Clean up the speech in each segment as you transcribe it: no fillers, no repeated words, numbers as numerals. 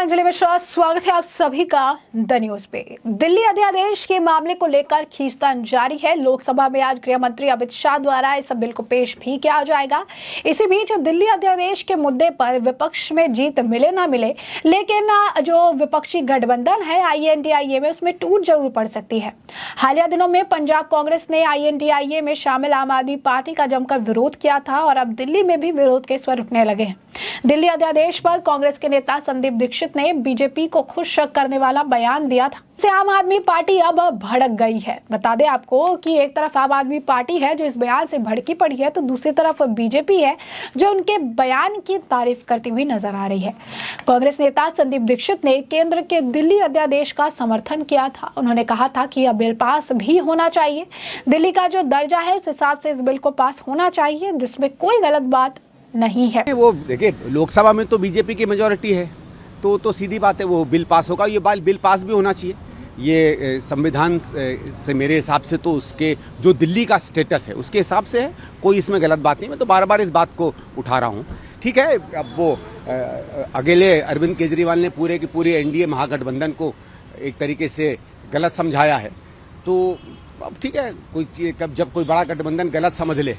अंजलि मिश्रा, स्वागत है आप सभी का द न्यूज पे। दिल्ली अध्यादेश के मामले को लेकर खींचतान जारी है। लोकसभा में आज गृह मंत्री अमित शाह द्वारा इस बिल को पेश भी किया जाएगा। इसी बीच दिल्ली अध्यादेश के मुद्दे पर विपक्ष में जीत मिले ना मिले, लेकिन जो विपक्षी गठबंधन है INDIA में, उसमें टूट जरूर पड़ सकती है। हालिया दिनों में पंजाब कांग्रेस ने INDIA में शामिल आम आदमी पार्टी का जमकर विरोध किया था और अब दिल्ली में भी विरोध के स्वर उठने लगे हैं। दिल्ली अध्यादेश पर कांग्रेस के नेता संदीप दीक्षित ने बीजेपी को खुश करने वाला बयान दिया था। इससे आम आदमी पार्टी अब भड़क गई है। बता दें आपको कि एक तरफ आम आदमी पार्टी है जो इस बयान से भड़की पड़ी है, तो दूसरी तरफ बीजेपी है जो उनके बयान की तारीफ करती हुई नजर आ रही है। कांग्रेस नेता संदीप दीक्षित ने केंद्र के दिल्ली अध्यादेश का समर्थन किया था। उन्होंने कहा था कि यह बिल पास भी होना चाहिए। दिल्ली का जो दर्जा है उस हिसाब से इस बिल को पास होना चाहिए, जिसमें कोई गलत बात नहीं है। वो देखिए, लोकसभा में तो बीजेपी की मेजोरिटी है, तो सीधी बात है वो बिल पास होगा। ये बिल पास भी होना चाहिए। ये संविधान से मेरे हिसाब से तो उसके जो दिल्ली का स्टेटस है उसके हिसाब से है, कोई इसमें गलत बात नहीं। मैं तो बार बार इस बात को उठा रहा हूँ। ठीक है, अब वो अकेले अरविंद केजरीवाल ने पूरे की पूरी NDA महागठबंधन को एक तरीके से गलत समझाया है, तो अब ठीक है, जब कोई बड़ा गठबंधन गलत समझ ले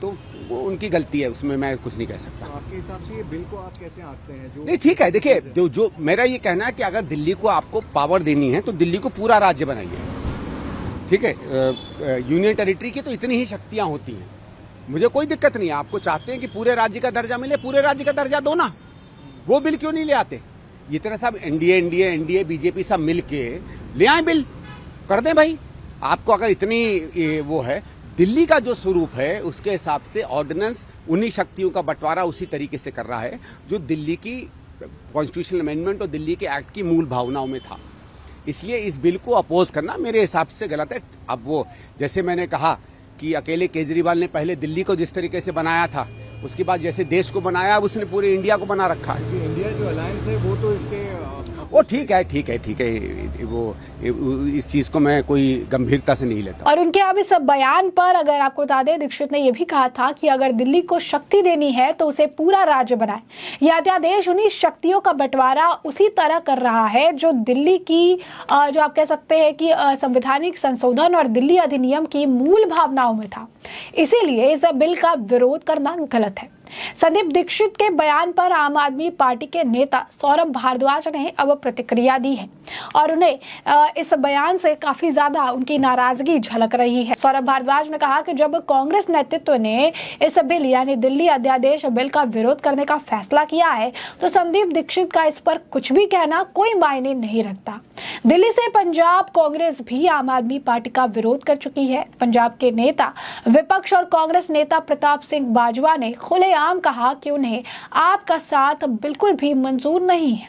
तो वो उनकी गलती है, उसमें मैं कुछ नहीं कह सकता। तो आपके हिसाब से ये बिल को आप कैसे आंकते हैं? जो नहीं, ठीक है, देखिए, जो मेरा ये कहना है कि अगर दिल्ली को आपको पावर देनी है तो दिल्ली को पूरा राज्य बनाइए। ठीक है, यूनियन टेरिटरी की तो इतनी ही शक्तियां होती हैं, मुझे कोई दिक्कत नहीं है। आपको चाहते हैं कि पूरे राज्य का दर्जा मिले, पूरे राज्य का दर्जा दो ना। वो बिल क्यों नहीं ले आते? ये तरह सब NDA बीजेपी सब मिल के ले आए, बिल कर दें भाई। आपको अगर इतनी वो है, दिल्ली का जो स्वरूप है उसके हिसाब से ऑर्डिनेंस उन्हीं शक्तियों का बंटवारा उसी तरीके से कर रहा है जो दिल्ली की कॉन्स्टिट्यूशनल अमेंडमेंट और दिल्ली के एक्ट की मूल भावनाओं में था। इसलिए इस बिल को अपोज करना मेरे हिसाब से गलत है। अब वो जैसे मैंने कहा कि अकेले केजरीवाल ने पहले दिल्ली को जिस तरीके से बनाया था, उसके बाद जैसे देश को बनाया, अब उसने पूरे इंडिया को बना रखा है। इंडिया जो अलायंस है वो तो इसके वो ठीक है, वो इस चीज को मैं कोई गंभीरता से नहीं लेता। और उनके अब इस बयान पर अगर आपको बता दें, दीक्षित ने यह भी कहा था कि अगर दिल्ली को शक्ति देनी है तो उसे पूरा राज्य बनाए। यह अध्यादेश उन्हीं शक्तियों का बंटवारा उसी तरह कर रहा है जो दिल्ली की जो आप कह सकते हैं कि संवैधानिक संशोधन और दिल्ली अधिनियम की मूल भावनाओं में था। इसीलिए इस बिल का विरोध करना गलत है। संदीप दीक्षित के बयान पर आम आदमी पार्टी के नेता सौरभ भारद्वाज ने अब प्रतिक्रिया दी है और उन्हें इस बयान से काफी ज्यादा उनकी नाराजगी झलक रही है। सौरभ भारद्वाज ने कहा कि जब कांग्रेस नेतृत्व ने इस बिल यानी दिल्ली अध्यादेश बिल का विरोध करने का फैसला किया है, तो संदीप दीक्षित का इस पर कुछ भी कहना कोई मायने नहीं रखता। दिल्ली से पंजाब कांग्रेस भी आम आदमी पार्टी का विरोध कर चुकी है। पंजाब के नेता विपक्ष और कांग्रेस नेता प्रताप सिंह बाजवा ने खुलेआम कहा कि उन्हें आपका साथ बिल्कुल भी मंजूर नहीं है।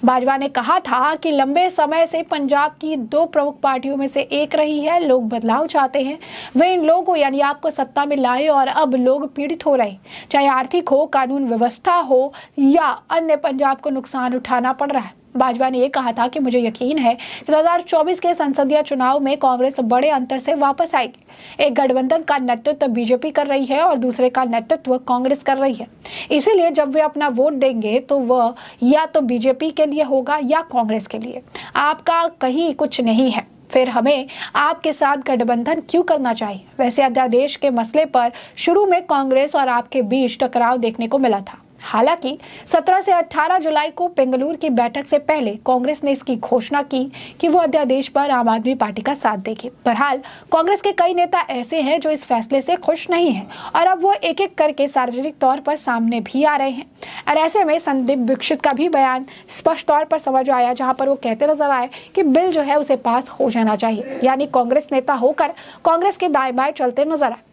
बाजवा ने कहा था कि लंबे समय से पंजाब की दो प्रमुख पार्टियों में से एक रही है। लोग बदलाव चाहते हैं, वे इन लोगों यानी आपको सत्ता में लाए और अब लोग पीड़ित हो रहे, चाहे आर्थिक हो, कानून व्यवस्था हो या अन्य, पंजाब को नुकसान उठाना पड़ रहा है। बाजवा ने यह कहा था कि मुझे यकीन है कि 2024 के संसदीय चुनाव में कांग्रेस बड़े अंतर से वापस आएगी। एक गठबंधन का नेतृत्व बीजेपी कर रही है और दूसरे का नेतृत्व कांग्रेस कर रही है। इसीलिए जब वे अपना वोट देंगे तो वह या तो बीजेपी के लिए होगा या कांग्रेस के लिए। आपका कहीं कुछ नहीं है, फिर हमें आपके साथ गठबंधन क्यों करना चाहिए? वैसे अध्यादेश के मसले पर शुरू में कांग्रेस और आपके बीच टकराव देखने को मिला था। हालांकि 17 से 18 जुलाई को बेंगलुरु की बैठक से पहले कांग्रेस ने इसकी घोषणा की कि वो अध्यादेश पर आम आदमी पार्टी का साथ देगी। बहरहाल कांग्रेस के कई नेता ऐसे हैं जो इस फैसले से खुश नहीं हैं और अब वो एक एक करके सार्वजनिक तौर पर सामने भी आ रहे हैं। और ऐसे में संदीप दीक्षित का भी बयान स्पष्ट तौर पर समझ आया, जहां पर वो कहते नजर आए कि बिल जो है उसे पास हो जाना चाहिए, यानी कांग्रेस नेता होकर कांग्रेस के दाएं बाएं चलते नजर आए।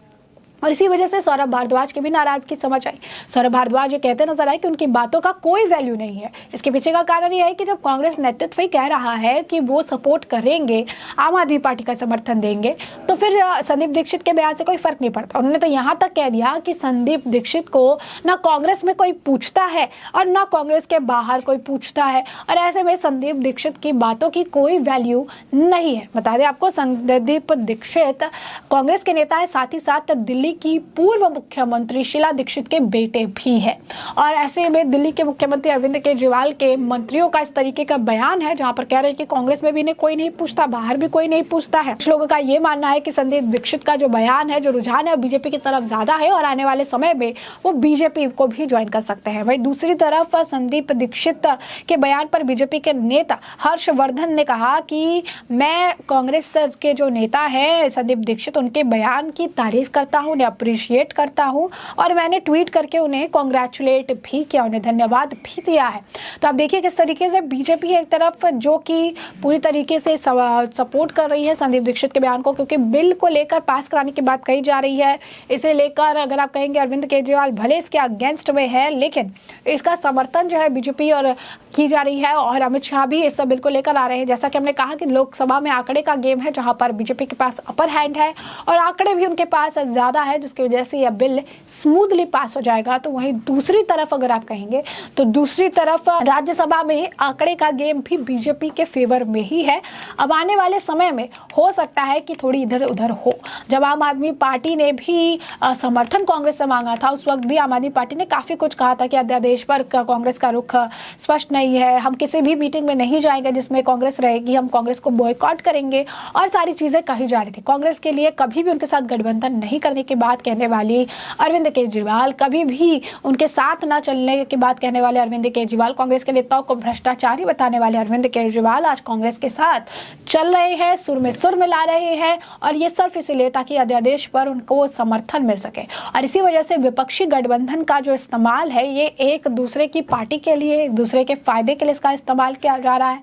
और इसी वजह से सौरभ भारद्वाज की भी नाराजगी समझ आई। सौरभ भारद्वाज ये कहते नजर आए कि उनकी बातों का कोई वैल्यू नहीं है। इसके पीछे का कारण यह है कि जब कांग्रेस नेतृत्व ही कह रहा है कि वो सपोर्ट करेंगे, आम आदमी पार्टी का समर्थन देंगे, तो फिर संदीप दीक्षित के बयान से कोई फर्क नहीं पड़ता। उन्होंने तो यहाँ तक कह दिया कि संदीप दीक्षित को ना कांग्रेस में कोई पूछता है और ना कांग्रेस के बाहर कोई पूछता है, और ऐसे में संदीप दीक्षित की बातों की कोई वैल्यू नहीं है। बता दें आपको, संदीप दीक्षित कांग्रेस के नेता है, साथ ही साथ दिल्ली दिल्ली की पूर्व मुख्यमंत्री शीला दीक्षित के बेटे भी हैं। और ऐसे में दिल्ली के मुख्यमंत्री अरविंद केजरीवाल के मंत्रियों का इस तरीके का बयान है, जहां पर कह रहे हैं कि कांग्रेस में भी इन्हें कोई नहीं पूछता, बाहर भी कोई नहीं पूछता है। कुछ लोगों का ये मानना है कि संदीप दीक्षित का जो बयान है, जो रुझान है, बीजेपी की तरफ ज्यादा है और आने वाले समय में वो बीजेपी को भी ज्वाइन कर सकते हैं। वहीं दूसरी तरफ संदीप दीक्षित के बयान पर बीजेपी के नेता हर्षवर्धन ने कहा कि मैं कांग्रेस के जो नेता हैं संदीप दीक्षित, उनके बयान की तारीफ करता हूं, उन्हें अप्रिशिएट करता हूं और मैंने ट्वीट करके उन्हें कांग्रेचुलेट भी किया, उन्हें धन्यवाद भी दिया है। तो आप देखिए किस तरीके से बीजेपी एक तरफ जो कि पूरी तरीके से सपोर्ट कर रही है संदीप दीक्षित के बयान को, क्योंकि बिल को लेकर पास कराने की बात कही जा रही है। इसे लेकर अगर आप कहेंगे अरविंद केजरीवाल भले इसके अगेंस्ट में है, लेकिन इसका समर्थन जो है बीजेपी और की जा रही है और अमित शाह भी इस बिल को लेकर आ रहे हैं। जैसा कि हमने कहा कि लोकसभा में आंकड़े का गेम है, जहां पर बीजेपी के पास अपर हैंड है और आंकड़े भी उनके पास ज्यादा है, जिसकी वजह से यह बिल स्मूथली पास हो जाएगा। तो वहीं दूसरी तरफ अगर आप कहेंगे तो दूसरी तरफ राज्यसभा में आंकड़े का गेम भी बीजेपी के फेवर में ही है। अब आने वाले समय में हो सकता है कि थोड़ी इधर उधर हो। जब आम आदमी पार्टी ने भी समर्थन कांग्रेस से मांगा था, उस वक्त भी आम आदमी पार्टी ने काफी कुछ कहा था कि अध्यादेश पर कांग्रेस का रुख स्पष्ट नहीं है, हम किसी भी मीटिंग में नहीं जाएंगे जिसमें कांग्रेस रहेगी, हम कांग्रेस को बॉयकॉट करेंगे और सारी चीजें कही जा रही थी। कांग्रेस के लिए कभी भी उनके साथ गठबंधन नहीं करने की बात कहने वाली अरविंद केजरीवाल, कभी भी उनके साथ ना चलने की बात कहने वाले अरविंद केजरीवाल, कांग्रेस के नेताओं को भ्रष्टाचारी बताने वाले अरविंद केजरीवाल आज कांग्रेस के साथ चल रहे हैं, सुर में सुर मिला रहे हैं और ये सिर्फ इसलिए ताकि अध्यादेश पर उनको समर्थन मिल सके। और इसी वजह से विपक्षी गठबंधन का जो इस्तेमाल है, ये एक दूसरे की पार्टी के लिए, एक दूसरे के फायदे के लिए इसका इस्तेमाल किया जा रहा है।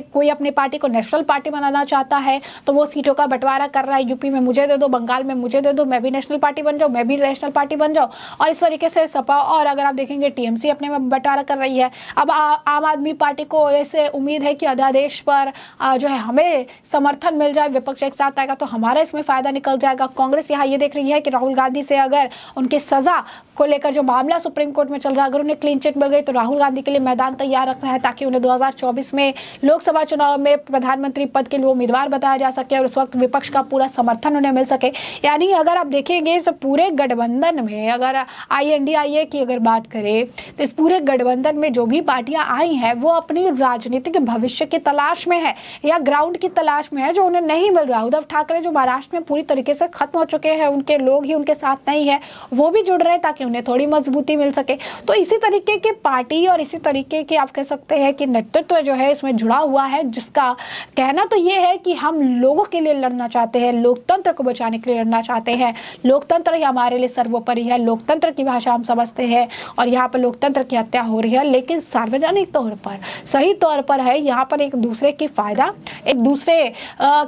कोई अपनी पार्टी को नेशनल पार्टी बनाना चाहता है तो वो सीटों का बंटवारा कर रहा है, यूपी में मुझे दे दो, बंगाल में मुझे दे दो, मैं भी नेशनल पार्टी बन जाऊं, मैं भी नेशनल पार्टी बन जाऊं। और इस तरीके से सपा और अगर आप देखेंगे टीएमसी अपने में बंटवारा कर रही है। अब आम आदमी पार्टी को ऐसे उम्मीद है कि अध्यादेश पर जो है हमें समर्थन मिल जाए, विपक्ष एक साथ आएगा तो हमारा इसमें फायदा निकल जाएगा। कांग्रेस यहाँ ये देख रही है कि राहुल गांधी से अगर उनकी सजा को लेकर जो मामला सुप्रीम कोर्ट में चल रहा है, अगर उन्हें क्लीन चिट मिल गई तो राहुल गांधी के लिए मैदान तैयार रखना है ताकि उन्हें 2024 में लोकसभा चुनाव में प्रधानमंत्री पद के लिए उम्मीदवार बताया जा सके और उस वक्त विपक्ष का पूरा समर्थन उन्हें मिल सके। यानी अगर आप देखेंगे इस पूरे गठबंधन में, अगर INDIA की अगर बात करें तो इस पूरे गठबंधन में जो भी पार्टियां आई हैं वो अपनी राजनीतिक भविष्य की तलाश में है या ग्राउंड की तलाश में है जो उन्हें नहीं मिल रहा। उद्धव ठाकरे जो महाराष्ट्र में पूरी तरीके से खत्म हो चुके हैं, उनके लोग ही उनके साथ नहीं है, वो भी जुड़ रहे हैं ताकि उन्हें थोड़ी मजबूती मिल सके। तो इसी तरीके की पार्टी और इसी तरीके के आप कह सकते हैं कि नेतृत्व जो है इसमें जुड़ा हुआ है, जिसका कहना तो ये है कि हम लोगों के लिए लड़ना चाहते हैं, लोकतंत्र को बचाने के लिए लड़ना चाहते हैं, लोकतंत्र ही हमारे लिए सर्वोपरि है, लोकतंत्र की भाषा हम समझते हैं और यहाँ पर लोकतंत्र की हत्या हो रही है, लेकिन सार्वजनिक तौर पर सही तौर पर है। यहाँ पर एक दूसरे की फायदा, एक दूसरे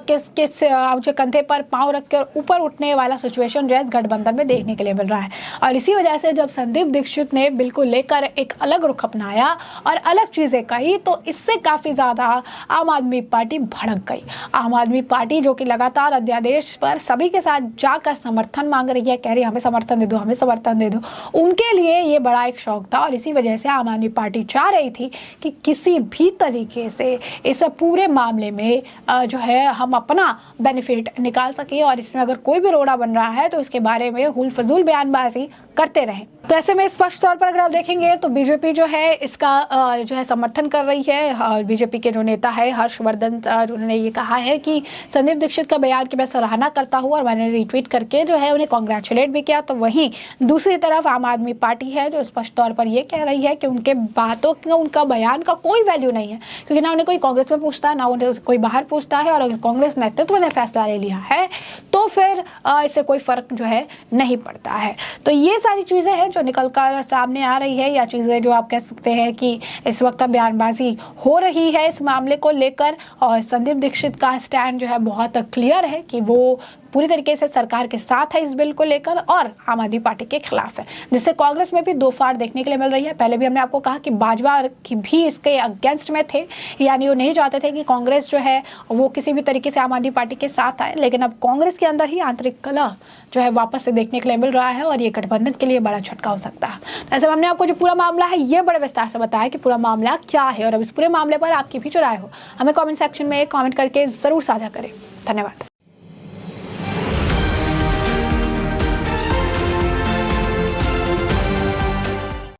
के कंधे पर पांव रखकर ऊपर उठने वाला सिचुएशन जो है गठबंधन में देखने के लिए मिल रहा है। और इसी वजह से जब संदीप दीक्षित ने बिल को लेकर एक अलग रुख अपनाया और अलग चीजें कही तो इससे काफी ज्यादा आम आदमी पार्टी भड़क गई। आम आदमी पार्टी जो कि लगातार अध्यादेश पर सभी के साथ जाकर समर्थन मांग रही है, कह रही है हमें समर्थन दे दो, हमें समर्थन दे दो, उनके लिए ये बड़ा एक शौक था। और इसी वजह से आम आदमी पार्टी चाह रही थी कि किसी भी तरीके से इस पूरे मामले में जो है हम अपना बेनिफिट निकाल सके और इसमें अगर कोई भी रोड़ा बन रहा है तो इसके बारे में हुल फजूल बयानबाजी करते रहें। तो ऐसे में स्पष्ट तौर पर अगर आप देखेंगे तो बीजेपी जो है इसका जो है समर्थन कर रही है। बीजेपी के जो नेता है हर्षवर्धन, उन्होंने ये कहा है कि संदीप दीक्षित का बयान की मैं सराहना करता हूँ और मैंने रिट्वीट करके जो है उन्हें कांग्रेचुलेट भी किया। तो वहीं दूसरी तरफ आम आदमी पार्टी है जो स्पष्ट तौर पर ये कह रही है कि उनके बातों का, उनका बयान का कोई वैल्यू नहीं है, क्योंकि ना उन्हें कोई कांग्रेस में पूछता है, ना उन्हें कोई बाहर पूछता है और अगर कांग्रेस नेतृत्व ने फैसला ले लिया है तो फिर इससे कोई फर्क जो है नहीं पड़ता है। तो ये सारी चीजें हैं जो निकल कर सामने आ रही है, या चीजें जो आप कह सकते हैं कि इस वक्त बयानबाजी हो रही है इस मामले को लेकर। और संदीप दीक्षित का स्टैंड जो है बहुत क्लियर है कि वो पूरी तरीके से सरकार के साथ है इस बिल को लेकर और आम आदमी पार्टी के खिलाफ है, जिससे कांग्रेस में भी दो फाड़ देखने के लिए मिल रही है। पहले भी हमने आपको कहा कि बाजवा की भी इसके अगेंस्ट में थे, यानी वो नहीं चाहते थे कि कांग्रेस जो है वो किसी भी तरीके से आम आदमी पार्टी के साथ आए, लेकिन अब कांग्रेस के अंदर ही आंतरिक कलह जो है वापस से देखने के लिए मिल रहा है और ये गठबंधन के लिए बड़ा झटका हो सकता है। तो ऐसे में हमने आपको जो पूरा मामला है ये बड़े विस्तार से बताया कि पूरा मामला क्या है और अब इस पूरे मामले पर आपकी भी जो राय हो हमें कमेंट सेक्शन में कमेंट करके जरूर साझा करें। धन्यवाद।